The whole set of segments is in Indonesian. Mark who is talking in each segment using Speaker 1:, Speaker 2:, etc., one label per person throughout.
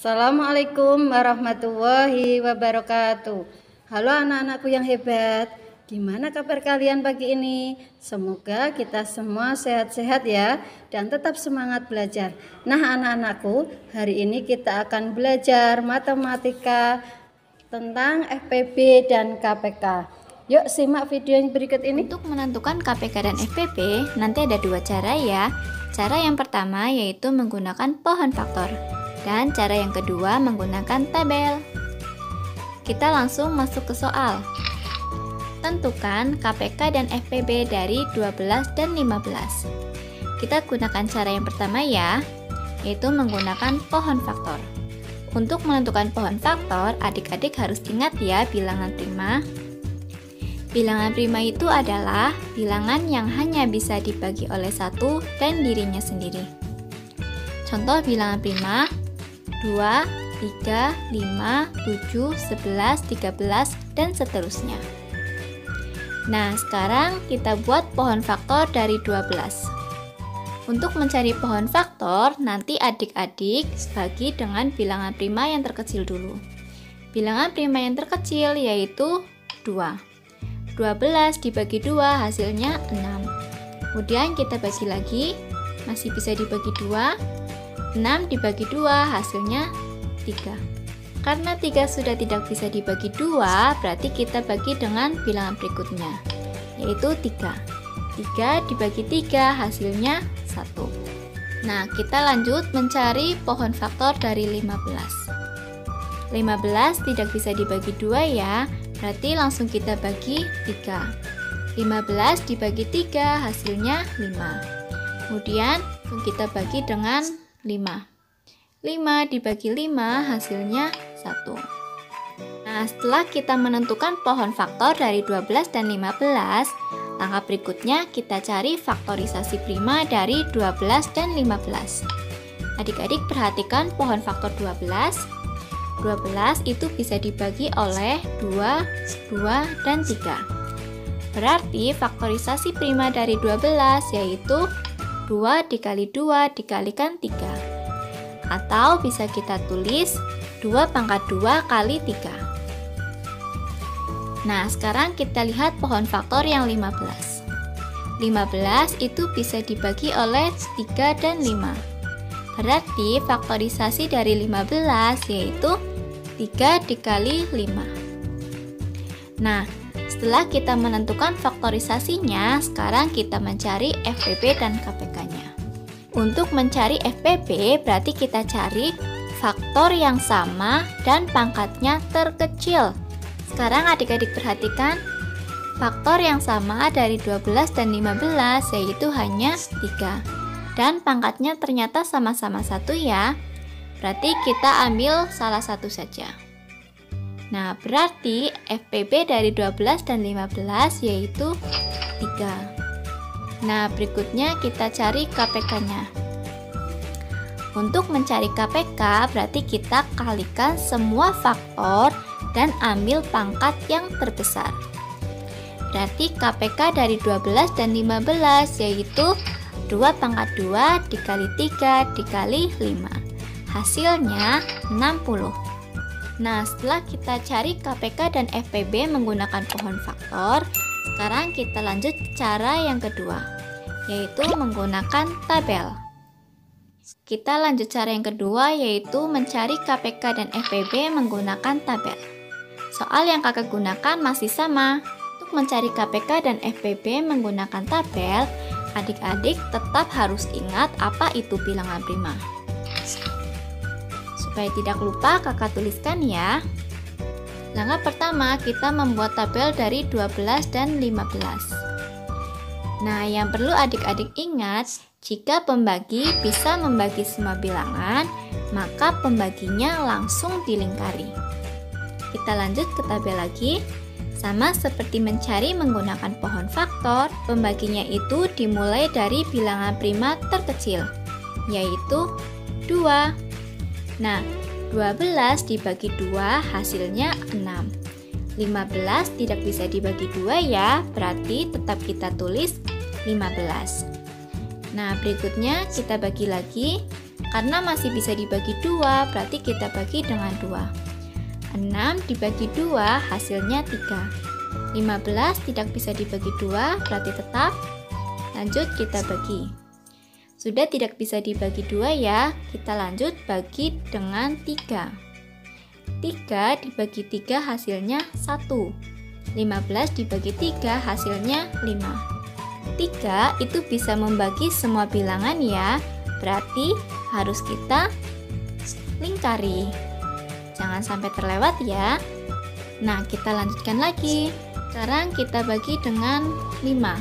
Speaker 1: Assalamualaikum warahmatullahi wabarakatuh. Halo anak-anakku yang hebat, gimana kabar kalian pagi ini? Semoga kita semua sehat-sehat ya, dan tetap semangat belajar. Nah anak-anakku, hari ini kita akan belajar matematika tentang FPB dan KPK. Yuk simak video yang berikut ini.
Speaker 2: Untuk menentukan KPK dan FPB, nanti ada dua cara ya. Cara yang pertama yaitu menggunakan pohon faktor. Dan cara yang kedua menggunakan tabel. Kita langsung masuk ke soal. Tentukan KPK dan FPB dari 12 dan 15. Kita gunakan cara yang pertama ya, yaitu menggunakan pohon faktor. Untuk menentukan pohon faktor, adik-adik harus ingat ya bilangan prima. Bilangan prima itu adalah bilangan yang hanya bisa dibagi oleh satu dan dirinya sendiri. Contoh bilangan prima 2, 3, 5, 7, 11, 13, dan seterusnya. Nah, sekarang kita buat pohon faktor dari 12. Untuk mencari pohon faktor, nanti adik-adik bagi dengan bilangan prima yang terkecil dulu. Bilangan prima yang terkecil yaitu 2. 12 dibagi 2 hasilnya 6. Kemudian kita bagi lagi, masih bisa dibagi 2. 6 dibagi 2 hasilnya 3. Karena 3 sudah tidak bisa dibagi 2, berarti kita bagi dengan bilangan berikutnya, yaitu 3. 3 dibagi 3 hasilnya 1. Nah, kita lanjut mencari pohon faktor dari 15. 15 tidak bisa dibagi 2 ya, berarti langsung kita bagi 3. 15 dibagi 3 hasilnya 5. Kemudian kita bagi dengan 5 dibagi 5 hasilnya 1. Nah, setelah kita menentukan pohon faktor dari 12 dan 15, langkah berikutnya kita cari faktorisasi prima dari 12 dan 15. Adik-adik perhatikan pohon faktor 12. 12 itu bisa dibagi oleh 2, 2, dan 3. Berarti faktorisasi prima dari 12 yaitu 2 dikali 2 dikalikan 3. Atau bisa kita tulis 2 pangkat 2 kali 3. Nah, sekarang kita lihat pohon faktor yang 15. 15 itu bisa dibagi oleh 3 dan 5. Berarti faktorisasi dari 15 yaitu 3 dikali 5. Nah, setelah kita menentukan faktorisasinya, sekarang kita mencari FPB dan KPK-nya. Untuk mencari FPB, berarti kita cari faktor yang sama dan pangkatnya terkecil. Sekarang adik-adik perhatikan, faktor yang sama dari 12 dan 15 yaitu hanya 3. Dan pangkatnya ternyata sama-sama 1 ya. Berarti kita ambil salah satu saja. Nah, berarti FPB dari 12 dan 15 yaitu 3. Nah, berikutnya kita cari KPK-nya. Untuk mencari KPK, berarti kita kalikan semua faktor dan ambil pangkat yang terbesar. Berarti KPK dari 12 dan 15 yaitu 2 pangkat 2 dikali 3 dikali 5. Hasilnya 60. Nah, setelah kita cari KPK dan FPB menggunakan pohon faktor, sekarang kita lanjut ke cara yang kedua, yaitu menggunakan tabel. Kita lanjut cara yang kedua, yaitu mencari KPK dan FPB menggunakan tabel. Soal yang kakak gunakan masih sama. Untuk mencari KPK dan FPB menggunakan tabel, adik-adik tetap harus ingat apa itu bilangan prima. Supaya tidak lupa, kakak tuliskan ya. Langkah pertama, kita membuat tabel dari 12 dan 15. Nah, yang perlu adik-adik ingat, jika pembagi bisa membagi semua bilangan, maka pembaginya langsung dilingkari. Kita lanjut ke tabel lagi. Sama seperti mencari menggunakan pohon faktor, pembaginya itu dimulai dari bilangan prima terkecil, yaitu 2. Nah, 12 dibagi 2 hasilnya 6. 15 tidak bisa dibagi 2 ya, berarti tetap kita tulis 15. Nah, berikutnya kita bagi lagi. Karena masih bisa dibagi 2, berarti kita bagi dengan 2. 6 dibagi 2 hasilnya 3. 15 tidak bisa dibagi 2, berarti tetap. Lanjut kita bagi. Sudah tidak bisa dibagi 2 ya, kita lanjut bagi dengan 3. 3 dibagi 3 hasilnya 1. 15 dibagi 3 hasilnya 5. 3 itu bisa membagi semua bilangan ya, berarti harus kita lingkari. Jangan sampai terlewat ya. Nah, kita lanjutkan lagi. Sekarang kita bagi dengan 5.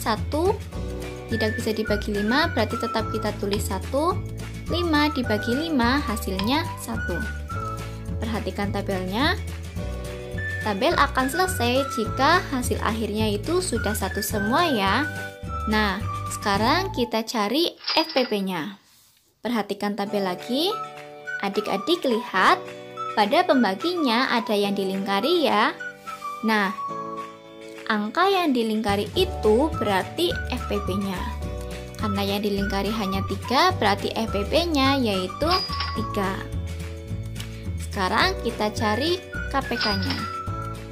Speaker 2: 1 tidak bisa dibagi 5, berarti tetap kita tulis 1. 5 dibagi 5 hasilnya 1. Perhatikan tabelnya. Tabel akan selesai jika hasil akhirnya itu sudah 1 semua ya. Nah, sekarang kita cari FPP-nya. Perhatikan tabel lagi. Adik-adik lihat, pada pembaginya ada yang dilingkari ya. Nah, angka yang dilingkari itu berarti FPP-nya. Karena yang dilingkari hanya 3, berarti FPP-nya yaitu 3. Sekarang kita cari KPK-nya.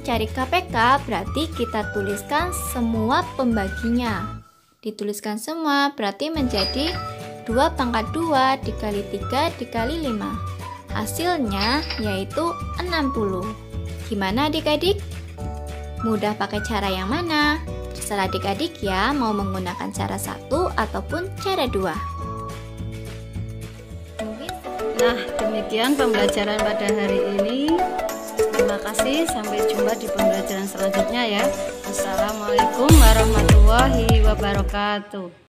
Speaker 2: Cari KPK berarti kita tuliskan semua pembaginya. Dituliskan semua berarti menjadi 2 pangkat 2 dikali 3 dikali 5. Hasilnya yaitu 60. Gimana adik-adik? Mudah pakai cara yang mana? Terserah adik-adik ya, mau menggunakan cara 1 ataupun cara 2.
Speaker 1: Nah, demikian pembelajaran pada hari ini. Terima kasih, sampai jumpa di pembelajaran selanjutnya ya. Assalamualaikum warahmatullahi wabarakatuh.